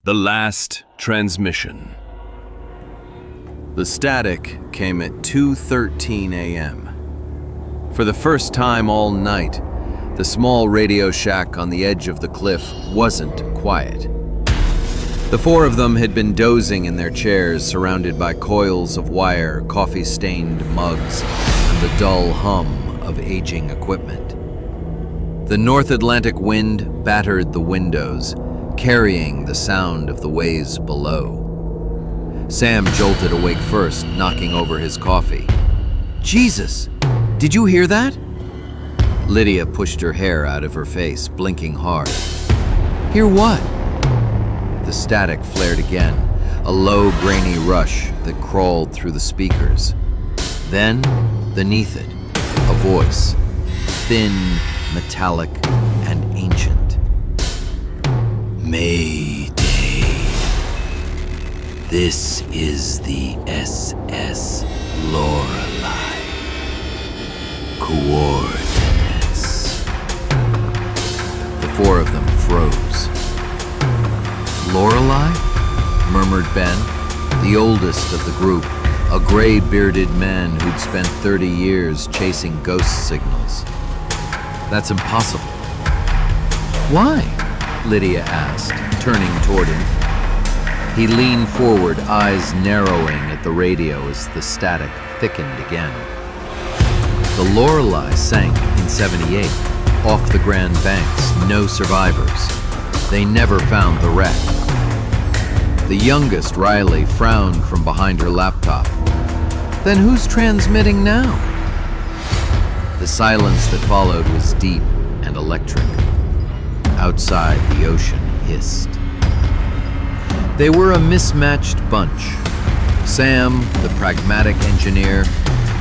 The last transmission. The static came at 2:13 a.m. For the first time all night, the small radio shack on the edge of the cliff wasn't quiet. The four of them had been dozing in their chairs, surrounded by coils of wire, coffee-stained mugs, and the dull hum of aging equipment. The North Atlantic wind battered the windows, carrying the sound of the waves below. Sam jolted awake first, knocking over his coffee. Jesus! Did you hear that? Lydia pushed her hair out of her face, blinking hard. Hear what? The static flared again, a low, grainy rush that crawled through the speakers. Then, beneath it, a voice, thin, metallic, and ancient. Mayday. This is the SS Lorelei. Coordinates. The four of them froze. Lorelei? Murmured Ben, the oldest of the group, a gray-bearded man who'd spent 30 years chasing ghost signals. That's impossible. Why? Lydia asked, turning toward him. He leaned forward, eyes narrowing at the radio as the static thickened again. The Lorelei sank in '78, off the Grand Banks, no survivors. They never found the wreck. The youngest, Riley, frowned from behind her laptop. Then who's transmitting now? The silence that followed was deep and electric. Outside, the ocean hissed. They were a mismatched bunch. Sam, the pragmatic engineer,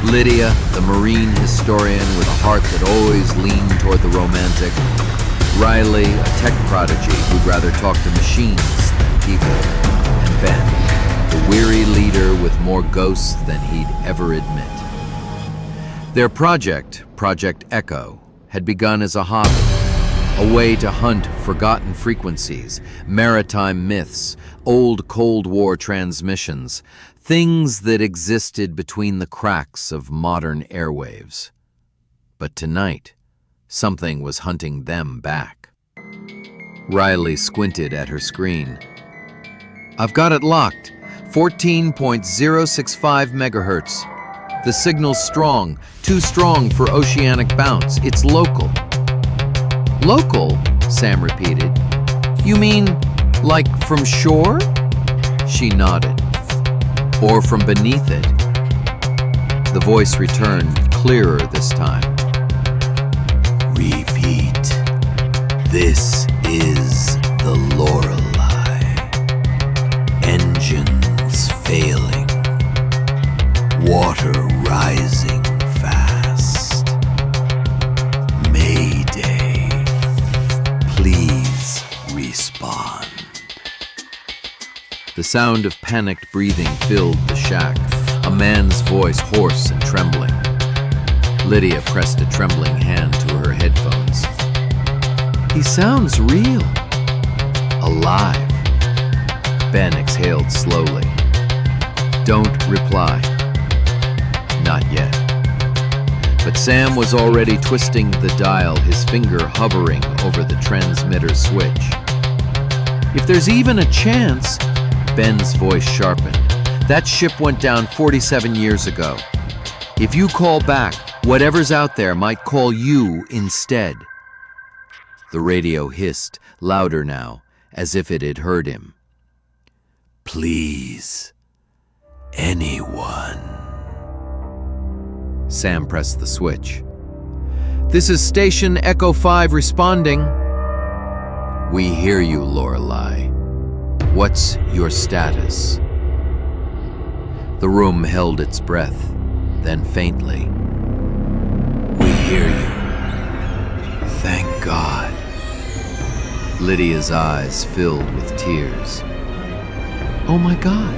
Lydia, the marine historian with a heart that always leaned toward the romantic, Riley, a tech prodigy who'd rather talk to machines than people, and Ben, the weary leader with more ghosts than he'd ever admit. Their project, Project Echo, had begun as a hobby, a way to hunt forgotten frequencies, maritime myths, old Cold War transmissions, things that existed between the cracks of modern airwaves. But tonight, something was hunting them back. Riley squinted at her screen. I've got it locked, 14.065 megahertz. The signal's strong, too strong for oceanic bounce. It's local. Local? Sam repeated. You mean, like from shore? She nodded. Or from beneath it. The voice returned, clearer this time. Repeat. This is the Lorelei. Engines failing. Water rising fast. Mayday. Please respond. The sound of panicked breathing filled the shack, a man's voice hoarse and trembling. Lydia pressed a trembling hand to her headphones. He sounds real. Alive. Ben exhaled slowly. Don't reply. Not yet. But Sam was already twisting the dial, his finger hovering over the transmitter switch. If there's even a chance, Ben's voice sharpened. That ship went down 47 years ago. If you call back, whatever's out there might call you instead. The radio hissed, louder now, as if it had heard him. Please, anyone. Sam pressed the switch. This is Station Echo 5 responding. We hear you, Lorelei. What's your status? The room held its breath, then faintly. We hear you. Thank God. Lydia's eyes filled with tears. Oh my God.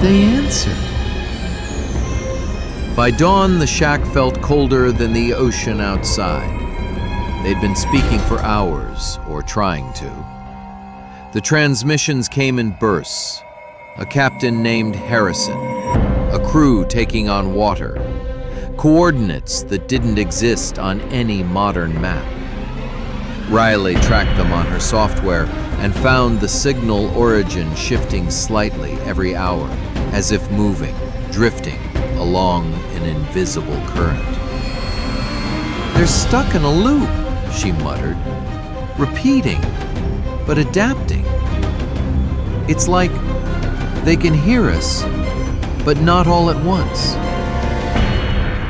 They answered. By dawn, the shack felt colder than the ocean outside. They'd been speaking for hours, or trying to. The transmissions came in bursts. A captain named Harrison, a crew taking on water, coordinates that didn't exist on any modern map. Riley tracked them on her software and found the signal origin shifting slightly every hour, as if moving, drifting along an invisible current. "They're stuck in a loop," she muttered, "repeating, but adapting. It's like they can hear us, but not all at once."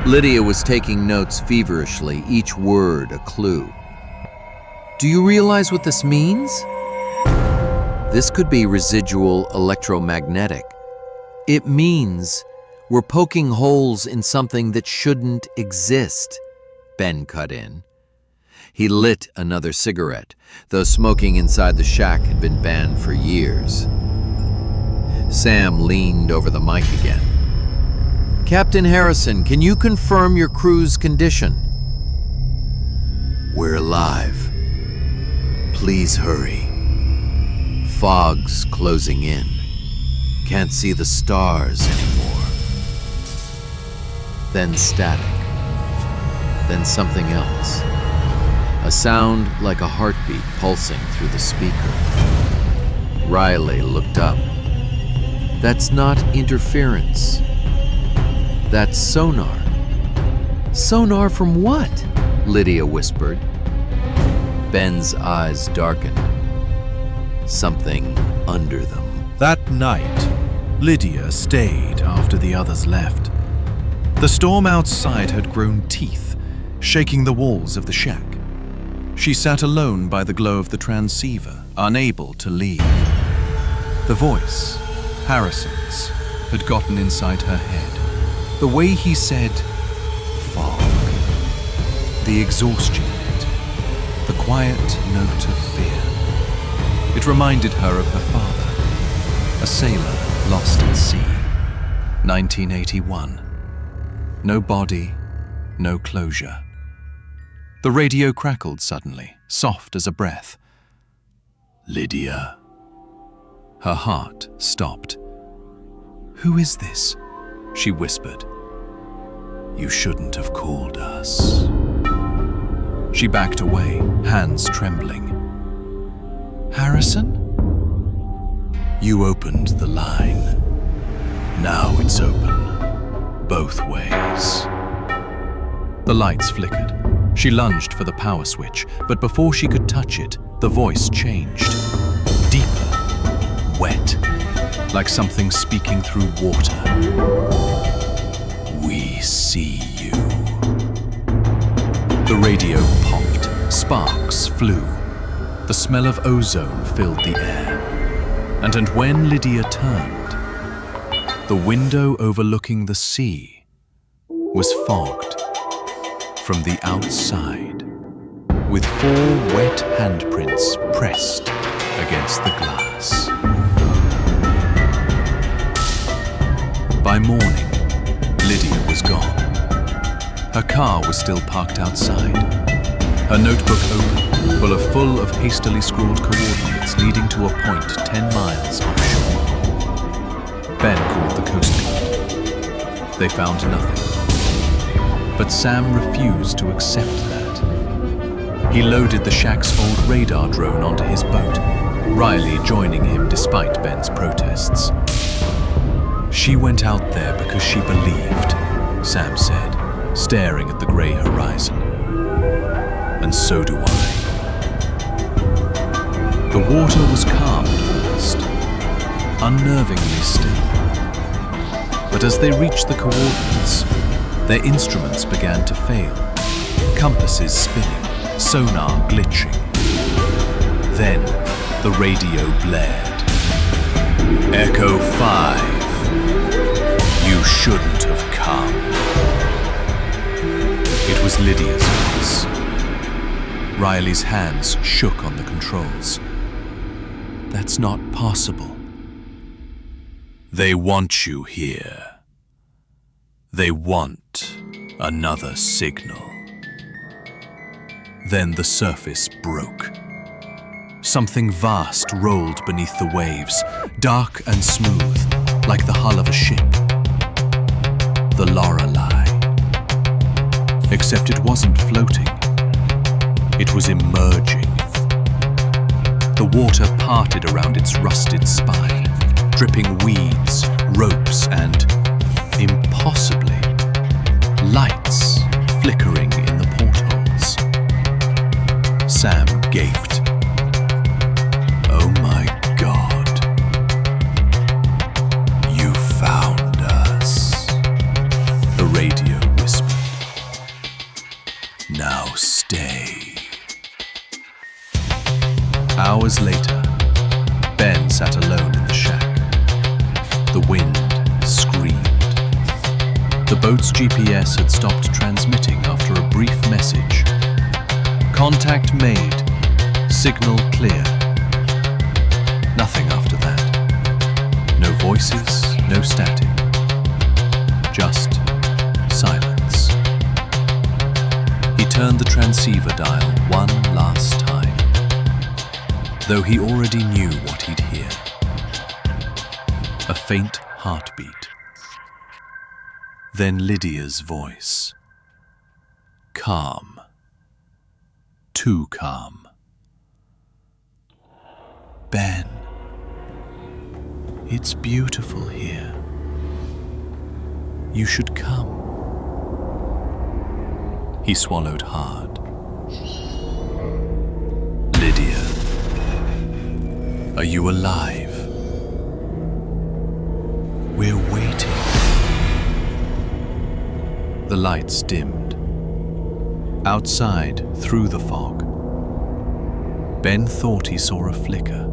Lydia was taking notes feverishly, each word a clue. "Do you realize what this means? This could be residual electromagnetic. It means we're poking holes in something that shouldn't exist," Ben cut in. He lit another cigarette, though smoking inside the shack had been banned for years. Sam leaned over the mic again. "Captain Harrison, can you confirm your crew's condition?" "We're alive. Please hurry. Fog's closing in. Can't see the stars anymore." Then static. Then something else. A sound like a heartbeat pulsing through the speaker. Riley looked up. "That's not interference. That's sonar." "Sonar from what?" Lydia whispered. Ben's eyes darkened. Something under them. That night, Lydia stayed after the others left. The storm outside had grown teeth, shaking the walls of the shack. She sat alone by the glow of the transceiver, unable to leave. The voice, Harrison's, had gotten inside her head. The way he said, "fog." The exhaustion in it. The quiet note of fear. It reminded her of her father, a sailor lost at sea. 1981. No body, no closure. The radio crackled suddenly, soft as a breath. "Lydia." Her heart stopped. "Who is this?" she whispered. "You shouldn't have called us." She backed away, hands trembling. "Harrison?" "You opened the line. Now it's open. Both ways." The lights flickered. She lunged for the power switch, but before she could touch it, the voice changed. Deeper, wet, like something speaking through water. "We see you." The radio popped, sparks flew. The smell of ozone filled the air. And when Lydia turned, the window overlooking the sea was fogged from the outside, with 4 wet handprints pressed against the glass. By morning, Lydia was gone. Her car was still parked outside, her notebook open, full of hastily scrawled coordinates leading to a point 10 miles offshore. Ben called the Coast Guard. They found nothing. But Sam refused to accept that. He loaded the shack's old radar drone onto his boat, Riley joining him despite Ben's protests. "She went out there because she believed," Sam said, staring at the grey horizon. "And so do I." The water was calm at first, unnervingly still. But as they reached the coordinates, their instruments began to fail, compasses spinning, sonar glitching. Then the radio blared. "Echo 5, you shouldn't have come." It was Lydia's voice. Riley's hands shook on the controls. "That's not possible." "They want you here. They want another signal." Then the surface broke. Something vast rolled beneath the waves, dark and smooth, like the hull of a ship. The Lorelei. Except it wasn't floating. It was emerging. The water parted around its rusted spine, dripping weeds, ropes, and, impossibly, lights flickering in the portholes. Sam gaped. Oh my God. You found us, the radio whispered. Now stay. Hours later, Ben sat alone in the shack. The wind screamed. The boat's GPS had stopped transmitting after a brief message. Contact made. Signal clear. Nothing after that. No voices, no static. Just silence. He turned the transceiver dial one last time, though he already knew what he'd hear. A faint heartbeat. Then Lydia's voice. Calm. Too calm. Ben, it's beautiful here. You should come. He swallowed hard. Lydia, are you alive? We're waiting. The lights dimmed. Outside, through the fog, Ben thought he saw a flicker.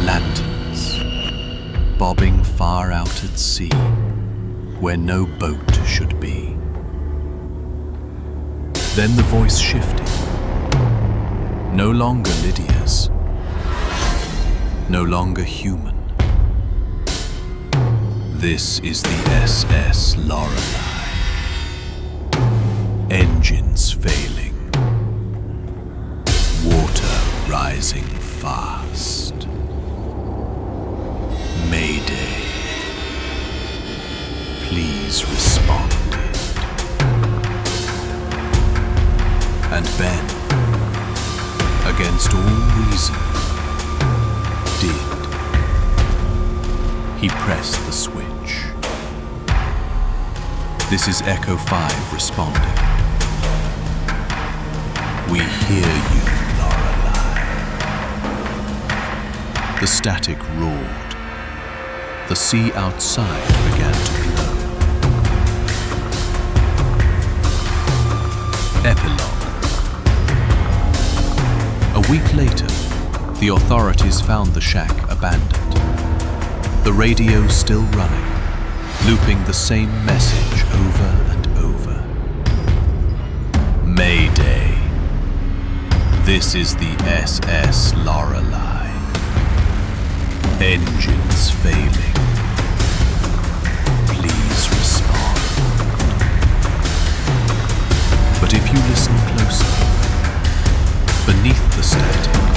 Lanterns, bobbing far out at sea, where no boat should be. Then the voice shifted. No longer Lydia's. No longer human. This is the SS Lorelei. Engines failing. Water rising fast. Mayday. Please respond. And Ben, against all reason, did. He pressed the switch. This is Echo 5 responding. We hear you, Lorelei. The static roared. The sea outside began to glow. Epilogue. A week later, the authorities found the shack abandoned. The radio still running, looping the same message over and over. Mayday. This is the SS Lorelei. Engines failing. Please respond. But if you listen closely, beneath the static,